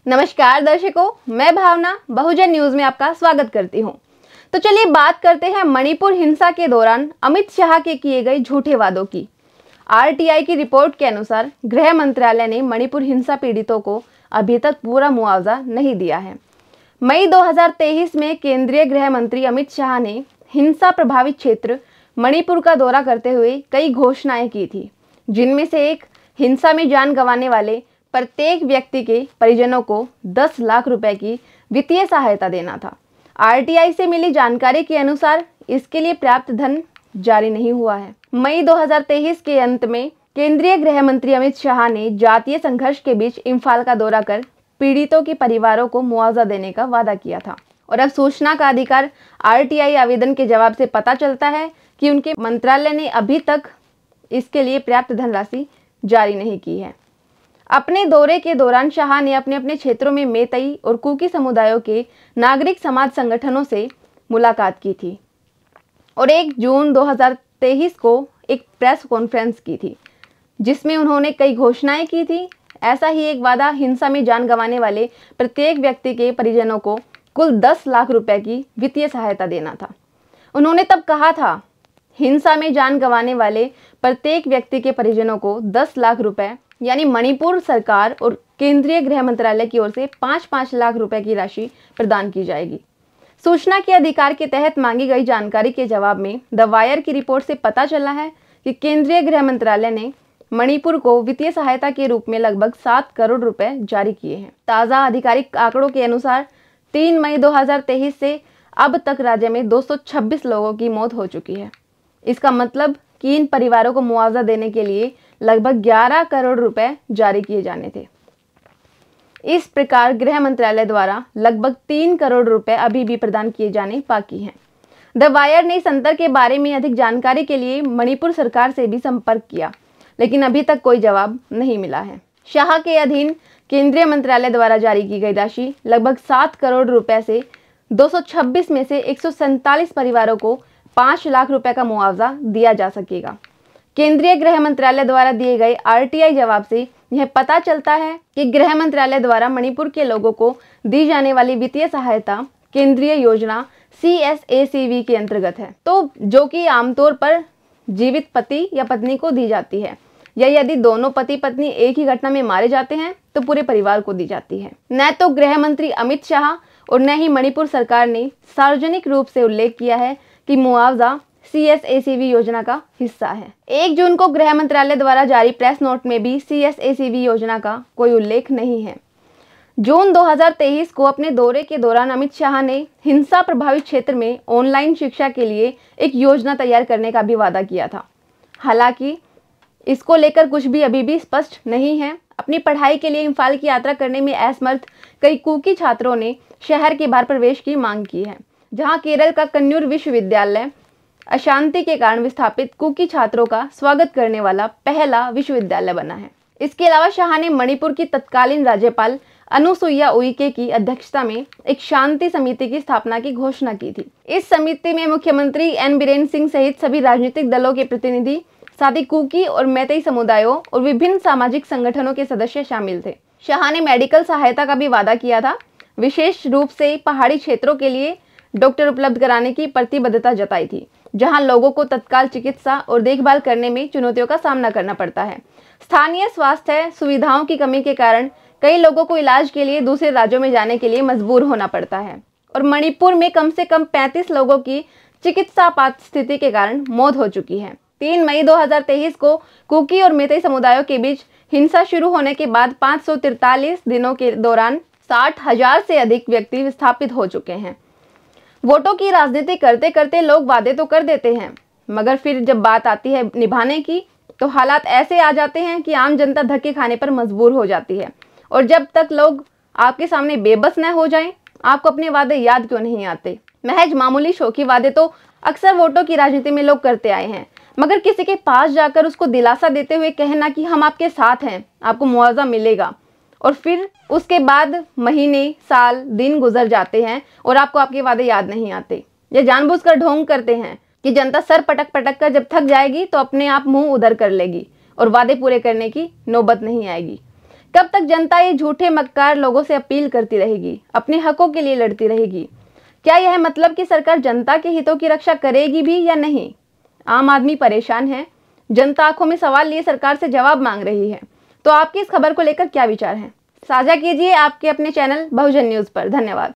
नमस्कार दर्शकों, मैं भावना बहुजन न्यूज में आपका स्वागत करती हूं। तो चलिए बात करते हैं मणिपुर हिंसा के दौरान अमित शाह के किए गए झूठे वादों की। आरटीआई की रिपोर्ट के अनुसार गृह मंत्रालय ने मणिपुर हिंसा पीड़ितों को अभी तक पूरा मुआवजा नहीं दिया है। मई 2023 में केंद्रीय गृह मंत्री अमित शाह ने हिंसा प्रभावित क्षेत्र मणिपुर का दौरा करते हुए कई घोषणाएं की थी, जिनमें से एक हिंसा में जान गंवाने वाले प्रत्येक व्यक्ति के परिजनों को 10 लाख रुपए की वित्तीय सहायता देना था। आरटीआई से मिली जानकारी के अनुसार इसके लिए पर्याप्त धन जारी नहीं हुआ है। मई 2023 के अंत में केंद्रीय गृह मंत्री अमित शाह ने जातीय संघर्ष के बीच इम्फाल का दौरा कर पीड़ितों के परिवारों को मुआवजा देने का वादा किया था। और अब सूचना का अधिकार आरटीआई आवेदन के जवाब से पता चलता है कि उनके मंत्रालय ने अभी तक इसके लिए पर्याप्त धनराशि जारी नहीं की है। अपने दौरे के दौरान शाह ने अपने अपने क्षेत्रों में मेतई और कुकी समुदायों के नागरिक समाज संगठनों से मुलाकात की थी और 1 जून 2023 को एक प्रेस कॉन्फ्रेंस की थी, जिसमें उन्होंने कई घोषणाएं की थी। ऐसा ही एक वादा हिंसा में जान गंवाने वाले प्रत्येक व्यक्ति के परिजनों को कुल 10 लाख रुपए की वित्तीय सहायता देना था। उन्होंने तब कहा था, हिंसा में जान गंवाने वाले प्रत्येक व्यक्ति के परिजनों को 10 लाख रुपए यानी मणिपुर सरकार और केंद्रीय गृह मंत्रालय की ओर से 5-5 लाख रुपए की राशि प्रदान की जाएगी। सूचना के अधिकार के तहत मांगी गई जानकारी के जवाब में द वायर की रिपोर्ट से पता चला है कि केंद्रीय गृह मंत्रालय ने मणिपुर को वित्तीय सहायता के रूप में लगभग 7 करोड़ रुपए जारी किए हैं। ताज़ा आधिकारिक आंकड़ों के अनुसार 3 मई 2023 से अब तक राज्य में 226 लोगों की मौत हो चुकी है। इसका मतलब कि इन परिवारों को मुआवजा देने के लिए लगभग 11 करोड़ रुपए जारी किए जाने थे। इस प्रकार गृह मंत्रालय द्वारा लगभग 3 करोड़ रुपए अभी भी प्रदान किए जाने बाकी हैं। द वायर ने इस अंतर के बारे में अधिक जानकारी के लिए मणिपुर सरकार से भी संपर्क किया, लेकिन अभी तक कोई जवाब नहीं मिला है। शाह के अधीन केंद्रीय मंत्रालय द्वारा जारी की गई राशि लगभग 7 करोड़ रुपए से 226 में से 147 परिवारों को 5 लाख रुपए का मुआवजा दिया जा सकेगा। केंद्रीय गृह मंत्रालय द्वारा दिए गए आरटीआई जवाब से यह पता चलता है कि गृह मंत्रालय द्वारा मणिपुर के लोगों को दी जाने वाली वित्तीय सहायता केंद्रीय योजना CSACV के अंतर्गत है, तो जो कि आमतौर पर जीवित पति या पत्नी को दी जाती है, या यदि दोनों पति पत्नी एक ही घटना में मारे जाते हैं तो पूरे परिवार को दी जाती है। न तो गृह मंत्री अमित शाह और न ही मणिपुर सरकार ने सार्वजनिक रूप से उल्लेख किया है कि मुआवजा CSACV योजना का हिस्सा है। 1 जून को गृह मंत्रालय द्वारा जारी प्रेस नोट में भी CSACV योजना का कोई उल्लेख नहीं है। जून 2023 को अपने दौरे के दौरान अमित शाह ने हिंसा प्रभावित क्षेत्र में ऑनलाइन शिक्षा के लिए एक योजना तैयार करने का भी वादा किया था। हालांकि इसको लेकर कुछ भी अभी भी स्पष्ट नहीं है। अपनी पढ़ाई के लिए इम्फाल की यात्रा करने में असमर्थ कई कुकी छात्रों ने शहर के बाहर प्रवेश की मांग की है, जहां केरल का कन्नूर विश्वविद्यालय अशांति के कारण विस्थापित कुकी छात्रों का स्वागत करने वाला पहला विश्वविद्यालय बना है। इसके अलावा शाह ने मणिपुर की तत्कालीन राज्यपाल अनुसुईया उइके की अध्यक्षता में एक शांति समिति की स्थापना की घोषणा की थी। इस समिति में मुख्यमंत्री एन बीरेन सिंह सहित सभी राजनीतिक दलों के प्रतिनिधि, साथ ही कुकी और मैतेई समुदायों और विभिन्न सामाजिक संगठनों के सदस्य शामिल थे। शाह ने मेडिकल सहायता का भी वादा किया था, विशेष रूप से पहाड़ी क्षेत्रों के लिए डॉक्टर उपलब्ध कराने की प्रतिबद्धता जताई थी, जहां लोगों को तत्काल चिकित्सा और देखभाल करने में चुनौतियों का सामना करना पड़ता है। स्थानीय स्वास्थ्य सुविधाओं की कमी के कारण कई लोगों को इलाज के लिए दूसरे राज्यों में जाने के लिए मजबूर होना पड़ता है और मणिपुर में कम से कम 35 लोगों की चिकित्सा आपात स्थिति के कारण मौत हो चुकी है। 3 मई 2023 को कुकी और मेतेई समुदायों के बीच हिंसा शुरू होने के बाद 543 दिनों के दौरान 60,000 से अधिक व्यक्ति विस्थापित हो चुके हैं। वोटों की राजनीति करते करते लोग वादे तो कर देते हैं, मगर फिर जब बात आती है निभाने की तो हालात ऐसे आ जाते हैं कि आम जनता धक्के खाने पर मजबूर हो जाती है। और जब तक लोग आपके सामने बेबस न हो जाएं, आपको अपने वादे याद क्यों नहीं आते? महज मामूली शौकी वादे तो अक्सर वोटों की राजनीति में लोग करते आए हैं, मगर किसी के पास जाकर उसको दिलासा देते हुए कहना कि हम आपके साथ हैं, आपको मुआवजा मिलेगा, और फिर उसके बाद महीने, साल, दिन गुजर जाते हैं और आपको आपके वादे याद नहीं आते। ये जानबूझकर ढोंग करते हैं कि जनता सर पटक पटक कर जब थक जाएगी तो अपने आप मुंह उधर कर लेगी और वादे पूरे करने की नौबत नहीं आएगी। कब तक जनता ये झूठे मक्कार लोगों से अपील करती रहेगी, अपने हकों के लिए लड़ती रहेगी? क्या यह मतलब कि सरकार जनता के हितों की रक्षा करेगी भी या नहीं? आम आदमी परेशान है, जनता आंखों में सवाल लिए सरकार से जवाब मांग रही है। तो आपकी इस खबर को लेकर क्या विचार हैं? साझा कीजिए आपके अपने चैनल बहुजन न्यूज़ पर। धन्यवाद।